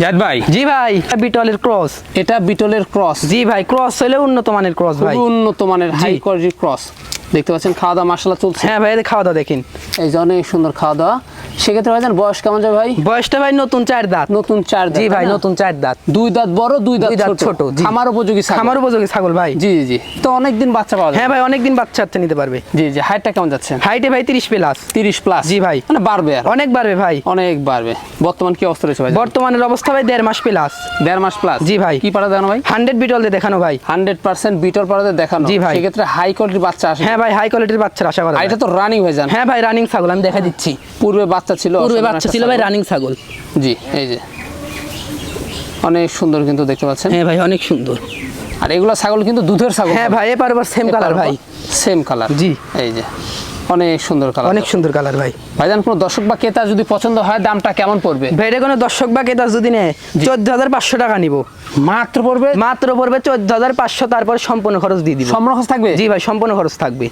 জাহিদ ভাই, জি ভাই, বিটলের ক্রস। এটা বিটলের ক্রস। জি ভাই, ক্রস হলে উন্নত মানের ক্রস ভাই, খুব উন্নত মানের হাই জি। কোয়ালিটির ক্রস। দেখতে পাচ্ছেন খাওয়া দাওয়া মাশাআল্লাহ চলছে। হ্যাঁ ভাই, খাওয়া দাওয়া দেখেন, এই যে অনেক সুন্দর খাওয়া দাওয়া। সেক্ষেত্রে ভাইজান বয়স কেমন যাবে ভাই? বয়সটা ভাই নতুন 4 দাঁত। নতুন 4 দাঁত। জি ভাই, তাই না? নতুন 4 দাঁত। 2 দাঁত বড়, 2 দাঁত ছোট। জি। খামার উপযোগী ছাগল। খামার উপযোগী ছাগল ভাই। জি জি জি। তো অনেকদিন বাচ্চা পাওয়া যায়। হ্যাঁ ভাই, অনেকদিন বাচ্চা হাতে নিতে পারবে। জি জি। হাইটটা কেমন যাচ্ছে? হাইটে ভাই 30 প্লাস। 30 প্লাস। জি ভাই। মানে বাড়বে আর অনেক বাড়বে ভাই। অনেক বাড়বে। বর্তমান কি অবস্থা রয়েছে ভাই? বর্তমানের অবস্থা ভাই 1.5 মাস প্লাস। 1.5 মাস প্লাস। জি ভাই। কি পাড়া দেখানো ভাই? 100 বিটল দিয়ে দেখানো ভাই। 100% বিটল পাড়াতে দেখানো। জি ভাই। সেক্ষেত্রে হাই কোয়ালিটির বাচ্চা আসে। হ্যাঁ ভাই, হাই কোয়ালিটির বাচ্চার আশা করা আর যায়। এটা তো রানিং হয়ে যান। হ্যাঁ ভাই, রানিং ছাগল আমি দেখা দিচ্ছি। পূর্বে বাচ্চা ছিল। পূর্বে অসাধারণ বাচ্চা একটা ছিল ভাই, ছাগল। রানিং ছাগল। জি, এই যে অনেক সুন্দর কিন্তু দেখতে পাচ্ছেন। হ্যাঁ ভাই, অনেক সুন্দর। আর এগুলো ছাগল কিন্তু দুধের ছাগল। হ্যাঁ ভাই, এবার সেম কালার ভাই। Same colour. জি। এই যে অনেক সুন্দর কালার। অনেক সুন্দর কালার ভাই। ভাইজান কোনো দর্শক বা ক্রেতা যদি পছন্দ হয় দামটা কেমন পড়বে? ভাইরে কোনো দর্শক বা ক্রেতা যদি নেয় 14,500 টাকা নিব। মাত্র পড়বে? মাত্র পড়বে 14,500, তারপর সম্পূর্ণ খরচ দিয়ে দিব। সম্পূর্ণ খরচ থাকবে? জি ভাই, সম্পূর্ণ খরচ থাকবে।